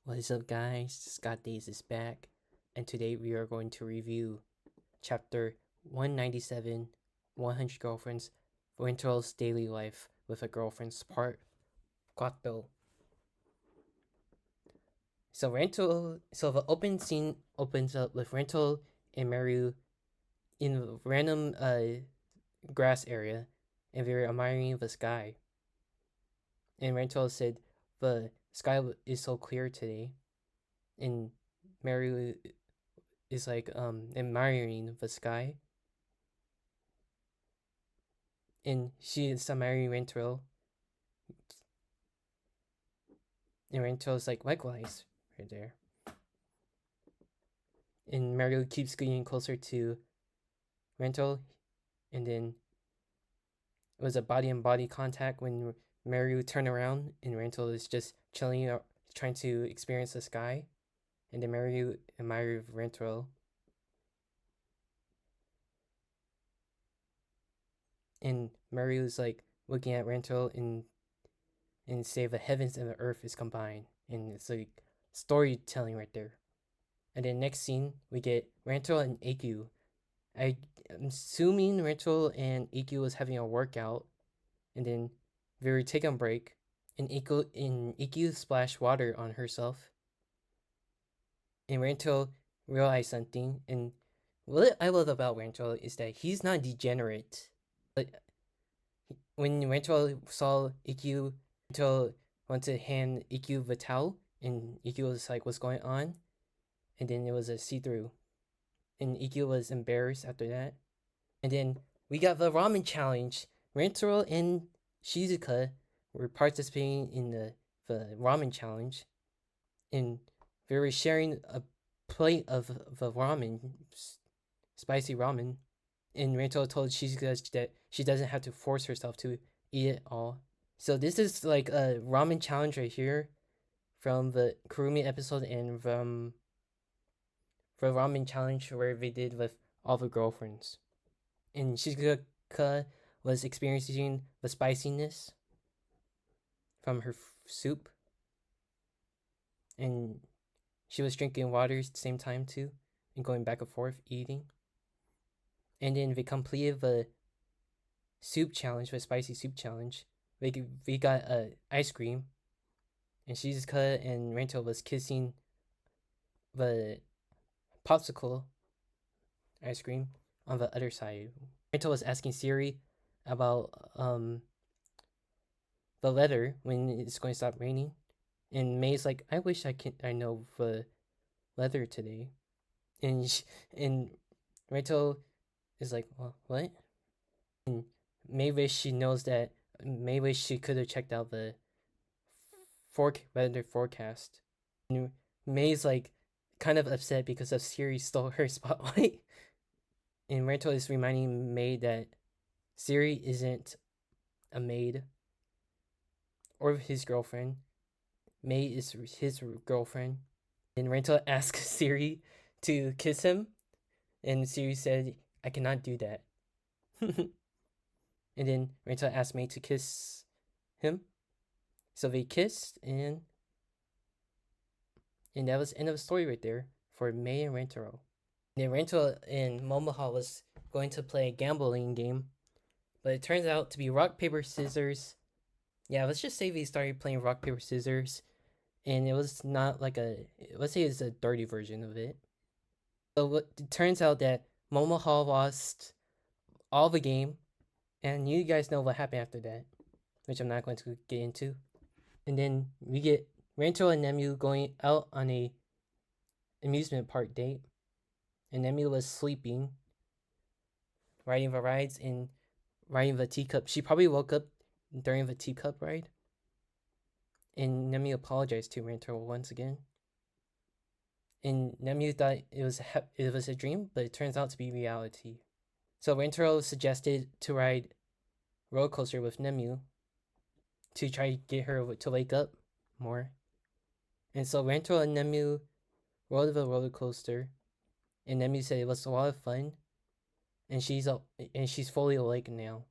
What is up, guys? Scott Days is back, and today we are going to review chapter 197 100 Girlfriends Rentarou's Daily Life with a Girlfriend's Part 4. So the open scene opens up with Rentarou and Maru in a random grass area, and they're admiring the sky. And Rentarou said, "The sky is so clear today," and Maru is like admiring the sky, and she is admiring Rentarou, and Rentarou's like likewise right there, and Mario keeps getting closer to Rentarou, and then it was a body and body contact when Mario turned around and Rentarou is just chilling out, trying to experience the sky, and then Mario admired Rentarou, and Mario's like looking at Rentarou and say the heavens and the earth is combined, and it's like storytelling right there. And then next scene we get Rentarou and Aku. I'm assuming Rentarou and Aku was having a workout, and then they were taking a break, and Aku splashed water on herself, and Rentarou realized something. And what I love about Rentarou is that he's not degenerate. But when Rentarou saw Aku, Rentarou wanted to hand Aku the towel, and Aku was like, "What's going on?" And then it was a see-through, and Ikki was embarrassed after that. And then we got the ramen challenge. Rentaro and Shizuka were participating in the ramen challenge, and they were sharing a plate of the ramen, spicy ramen. And Rentaro told Shizuka that she doesn't have to force herself to eat it all. So this is like a ramen challenge right here from the Kurumi episode and from the ramen challenge where they did with all the girlfriends. And Shizuka was experiencing the spiciness from her soup, and she was drinking water at the same time too, and going back and forth eating. And then they completed the soup challenge, the spicy soup challenge. We got ice cream, and Shizuka and Rento was kissing the popsicle ice cream on the other side. Rento was asking Siri about the weather when it's going to stop raining, and May's like, "I wish I know the weather today," and Rento is like, "Well, what?" And May wish she knows that. May wish she could have checked out the weather forecast. And May's like kind of upset because of Siri stole her spotlight. And Rento is reminding May that Siri isn't a maid or his girlfriend. May is his girlfriend. And Rento asks Siri to kiss him, and Siri said, "I cannot do that." And then Rento asked May to kiss him. So they kissed, and that was the end of the story right there for May and Rentaro. And then Rento and Momoha was going to play a gambling game, but it turns out to be rock, paper, scissors. Yeah, let's just say they started playing rock, paper, scissors, and it was not like let's say it's a dirty version of it. So it turns out that Momoha lost all the game, and you guys know what happened after that, which I'm not going to get into. And then we get Rento and Nemu going out on a amusement park date, and Nemu was sleeping, riding the rides and riding the teacup. She probably woke up during the teacup ride, and Nemu apologized to Rento once again. And Nemu thought it was a dream, but it turns out to be reality. So Rentaro suggested to ride roller coaster with Nemu to try to get her to wake up more. And so Rentaro and Nemu rode the roller coaster, and Nemu said it was a lot of fun, and she's fully awake now.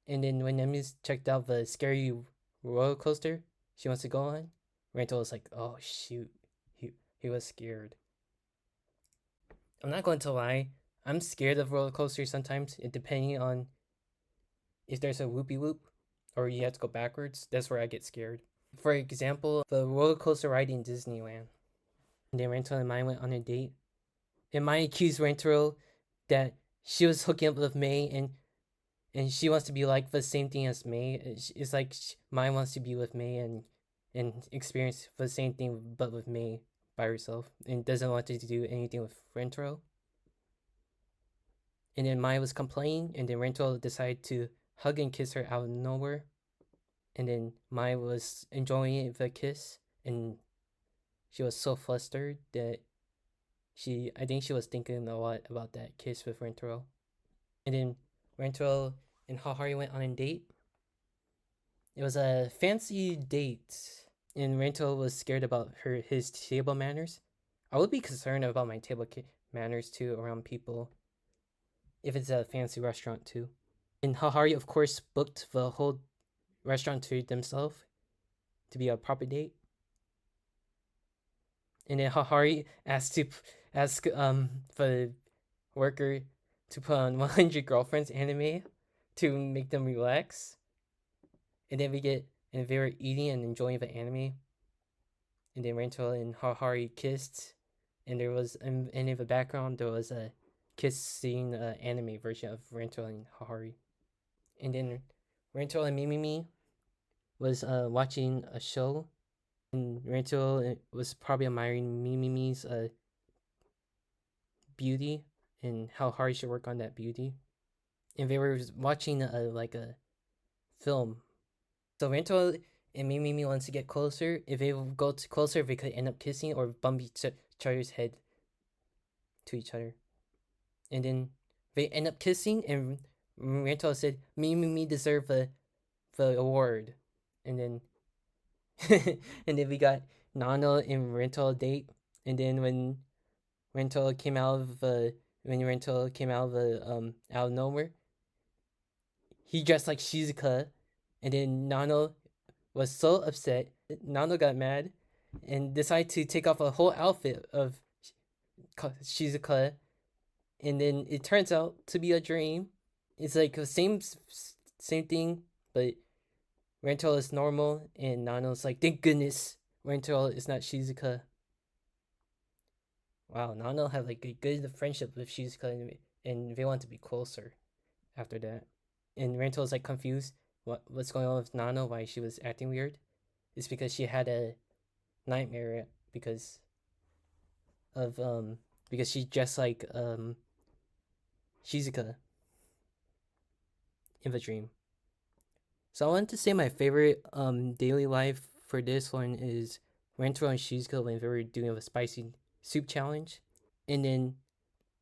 And then when Nemi's checked out the scary roller coaster she wants to go on, Rental was like, oh shoot, he was scared. I'm not going to lie, I'm scared of roller coasters sometimes. It depending on if there's a whoopie whoop or you have to go backwards. That's where I get scared. For example, the roller coaster ride in Disneyland. And then Rental and Mai went on a date. And Mai accused Rental that she was hooking up with May and she wants to be like the same thing as May. It's like Mai wants to be with May and experience the same thing but with May by herself and doesn't want to do anything with Rental. And then Mai was complaining, and then Rental decided to hug and kiss her out of nowhere. And then Mai was enjoying the kiss, and she was so flustered that I think she was thinking a lot about that kiss with Rentaro. And then Rentaro and Hahari went on a date. It was a fancy date, and Rentaro was scared about his table manners. I would be concerned about my table manners too around people if it's a fancy restaurant too. And Hahari, of course, booked the whole restaurant to themselves to be a proper date. And then Hahari asked the worker to put on 100 Girlfriends anime to make them relax. And then they were eating and enjoying the anime. And then Rento and Hahari kissed, and there was in the background there was a kissing anime version of Rento and Hahari. And then Rento and Mimimi was watching a show, and Rento was probably admiring Mimimi's beauty and how hard he should work on that beauty. And they were watching like a film. So Rento and Mimimi wants to get closer. If they go closer, they could end up kissing or bump each other's head to each other. And then they end up kissing, and Rento said, Mimimi deserve the award. And then and then we got Nano and Rento date. And then when Rento came out of out of nowhere, he dressed like Shizuka, and then Nano was so upset. Nano got mad and decided to take off a whole outfit of Shizuka, and then it turns out to be a dream. It's like the same thing, but Rento is normal, and Nano's like, thank goodness Rento is not Shizuka. Wow, Nano had like a good friendship with Shizuka, and they want to be closer after that. And Rento's like confused what's going on with Nano, why she was acting weird. It's because she had a nightmare because she dressed like Shizuka in the dream. So I wanted to say my favorite daily life for this one is Rento and Shizuka when they were doing a spicy soup challenge. And then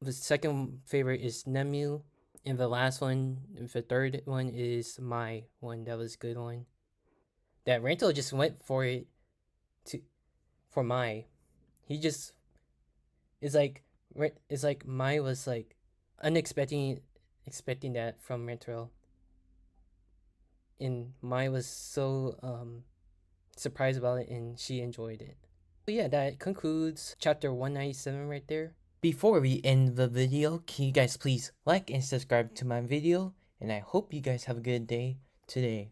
the second favorite is Nemu. And the last one, the third one is my one. That was a good one. That Rento just went for it for Mai. He just it's like Mai was like expecting that from Rento. And Mai was so surprised about it, and she enjoyed it. But yeah, that concludes chapter 197 right there. Before we end the video, can you guys please like and subscribe to my video, and I hope you guys have a good day today.